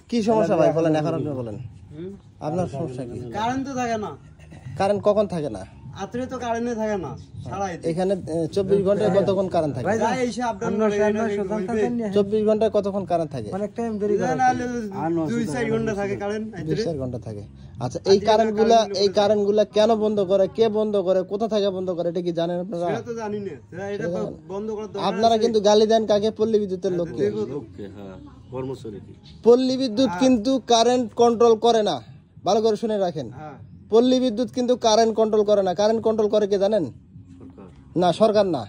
কি সমস্যা ভাই বলেন, এখন আপনি বলেন আপনার সমস্যা কি? কারেন্ট তো থাকে না। কারেন্ট কখন থাকে না? রাত্রে তো কারেন্ট থাকে না, এখানে 24 ঘন্টায় কতক্ষণ কারেন্ট থাকে? 24 ঘন্টায় কতক্ষণ কারেন্ট থাকে? অনেক টাইম দেরি করে 2-4 ঘন্টা থাকে কারেন্ট। 2-4 ঘন্টা থাকে। আচ্ছা, এই কারেন্টগুলা কেন বন্ধ করে, কে বন্ধ করে, কোথা থেকে বন্ধ করে, এটা কি জানেন আপনারা? সেটা তো জানি না, এটা বন্ধ করার দরকার। আপনারা কিন্তু গালি দেন কাকে? পল্লী বিদ্যুতের লোককে। হ্যাঁ, কর্মচারী। পল্লী বিদ্যুৎ কিন্তু কারেন্ট কন্ট্রোল করে না, ভালো করে শুনে রাখেন। পল্লী বিদ্যুৎ কিন্তু কারেন্ট কন্ট্রোল করে না। কারেন্ট কন্ট্রোল করে কে জানেন? না, সরকার না,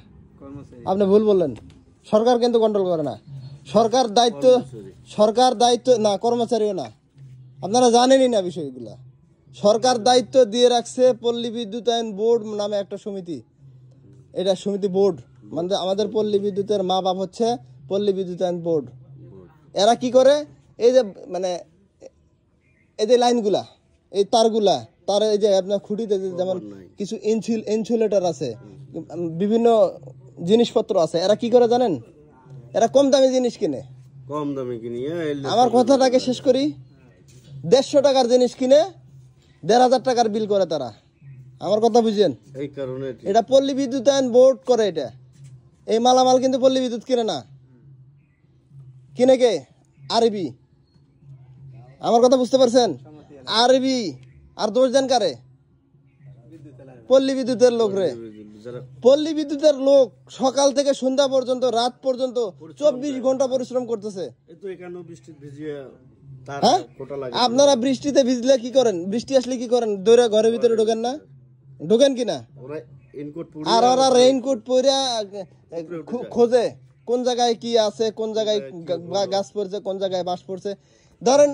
আপনি ভুল বললেন। সরকার কিন্তু কন্ট্রোল করে না। সরকার দায়িত্ব না, কর্মচারীও না। আপনারা জানেনই না বিষয়গুলা। সরকার দায়িত্ব দিয়ে রাখছে পল্লী বিদ্যুতায়ন বোর্ড নামে একটা সমিতি। এটা সমিতি বোর্ড, মানে আমাদের পল্লী বিদ্যুতের মা বাপ হচ্ছে পল্লী বিদ্যুতায়ন বোর্ড। এরা কি করে, এই যে মানে এই যে লাইনগুলা, এই তারগুলা, তার এই যে আপনার খুঁটিতে যেমন কিছু ইনসুলেটর আছে, বিভিন্ন জিনিসপত্র আছে, এরা কি করে জানেন? এরা কম দামি জিনিস কিনে। কম দামে কিনে, আমার কথাটাকে শেষ করি। 150 টাকার জিনিস কিনে 1500 টাকার বিল করে তারা। আমার কথা বুঝছেন? এই কারণে এটা পল্লী বিদ্যুতায়ন বোর্ড করে। এটা এই মালামাল কিন্তু পল্লী বিদ্যুৎ কিনে না। কিনে কে? আরবি। আমার কথা বুঝতে পারছেন? আরবি। আর দোষ দেন কারে? পল্লী বিদ্যুতের লোক রে। পল্লী বিদ্যুতের লোক সকাল থেকে সন্ধ্যা পর্যন্ত, রাত পর্যন্ত 24 ঘন্টা পরিশ্রম করতেছে। হ্যাঁ, আপনারা বৃষ্টিতে ভিজলে কি করেন? বৃষ্টি আসলে কি করেন? দৌড়ে ঘরের ভিতরে ঢোকেন না? ঢোকেন কিনা? আর ওরা রেইনকোট পরে খোঁজে কোন জায়গায় কি আছে, কোন জায়গায় গাছ পড়ছে, কোন জায়গায় বাঁশ পড়ছে। ধরেন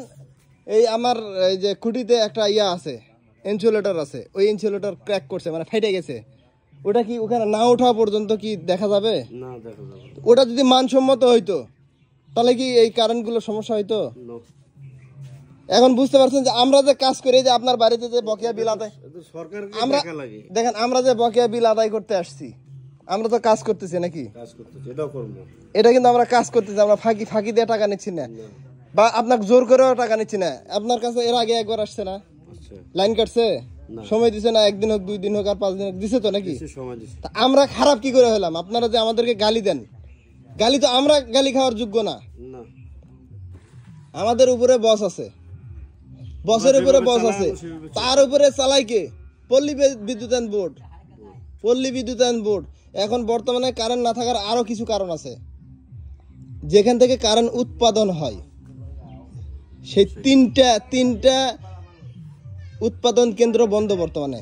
এই আমার এই যে খুঁটিতে একটা ইয়া আছে, ইনসুলেটর আছে, ওই ইনসুলেটর ক্র্যাক করছে, মানে ফেটে গেছে। ওটা কি ওখানে না ওঠা পর্যন্ত কি দেখা যাবে? না, দেখা যাবে। ওটা যদি মানসম্মত হইতো তাহলে কি এই কারেন্টগুলো সমস্যা হইতো? এখন বুঝতে পারছেন যে আমরা যে কাজ করি, যে আপনার বাড়িতে যে বকেয়া বিল আদায়, আমরা দেখেন, আমরা যে বকেয়া বিল আদায় করতে আসছি, আমরা তো কাজ করতেছি নাকি? এটা কিন্তু আমরা কাজ করতেছি, আমরা ফাঁকি দিয়ে টাকা নিচ্ছি না, বা আপনাকে জোর করেও টাকা নিচ্ছি না। আপনার কাছে এর আগে একবার আসছে না, লাইন কাটছে, সময় দিছে না, 1 দিন হোক, 2 দিন হোক, আর 5 দিন হোক, দিছে তো নাকি? আমরা খারাপ কি করে হলাম? আপনারা যে আমাদেরকে গালি দেন, গালি তো আমরা গালি খাওয়ার যোগ্য না। আমাদের উপরে বস আছে, বসের উপরে বস আছে, তার উপরে চালাই কে? পল্লী বিদ্যুতায়ন বোর্ড। পল্লী বিদ্যুতায়ন বোর্ড। এখন বর্তমানে কারেন্ট না থাকার আরো কিছু কারণ আছে। যেখান থেকে কারেন্ট উৎপাদন হয়, সেই তিনটা উৎপাদন কেন্দ্র বন্ধ বর্তমানে।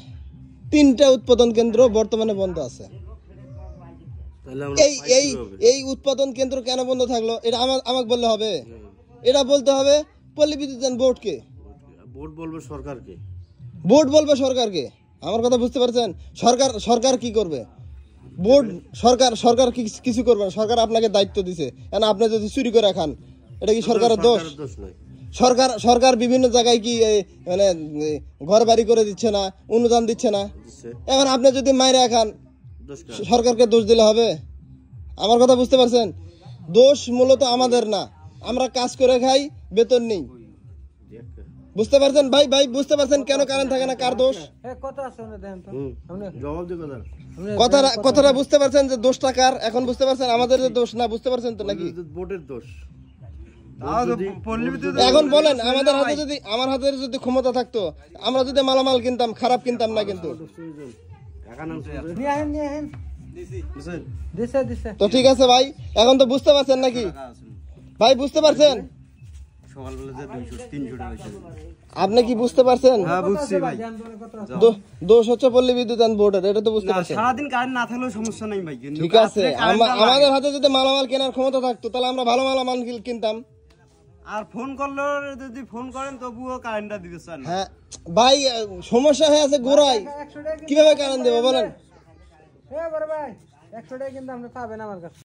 3টা উৎপাদন কেন্দ্র বর্তমানে বন্ধ আছে। এই উৎপাদন কেন্দ্র কেন বন্ধ থাকলো এটা আমাকে বললে হবে? এটা বলতে হবে পল্লী বিদ্যুতায়ন বোর্ডকে। বোর্ড বলবে সরকারকে। বোর্ড বলবে সরকারকে। আমার কথা বুঝতে পারছেন? সরকার কি করবে? বোর্ড সরকার কিছু করবে না। সরকার আপনাকে দায়িত্ব দিছে, কারণ আপনি যদি চুরি করে খান, এটা কি সরকারের দোষ? সরকার বিভিন্ন জায়গায় কি মানে ঘর বাড়ি করে দিচ্ছে না, অনুদান দিচ্ছে না? এখন আপনি যদি মাইরা খান, সরকারকে দোষ দিলে হবে? আমার কথা বুঝতে পারছেন? দোষ মূলত আমাদের না, আমরা কাজ করে খাই, বেতন নেই। বুঝতে পারছেন ভাই? বুঝতে পারছেন কেন কারেন্ট থাকে না? কার দোষ? কথাটা বুঝতে পারছেন যে দোষটা কার? এখন বুঝতে পারছেন আমাদের দোষ না? বুঝতে পারছেন তো নাকি? বোর্ডের দোষ। এখন বলেন, আমার হাতে যদি ক্ষমতা থাকতো, আমরা যদি মালামাল কিনতাম, খারাপ কিনতাম না কিন্তু। তো ঠিক আছে ভাই, এখন তো বুঝতে পারছেন নাকি ভাই? বুঝতে পারছেন? আপনি কি বুঝতে পারছেন? দোষ হচ্ছে পল্লী বিদ্যুতায়ন বোর্ডের, এটা তো বুঝতে পারছেন। সারাদিন কারেন্ট না থাকলেও সমস্যা নাই ভাই। ঠিক আছে, আমাদের হাতে যদি মালামাল কেনার ক্ষমতা থাকতো, তাহলে আমরা ভালো মালামাল কিনতাম। আর ফোন করলেও যদি ফোন করেন তবুও কারেন্টটা দিতে চান। হ্যাঁ ভাই, সমস্যা হয়ে আছে গোড়ায়, কিভাবে কারেন্ট দেবো বলেন? 100 টাকা কিন্তু আপনি পাবেন আমার কাছে।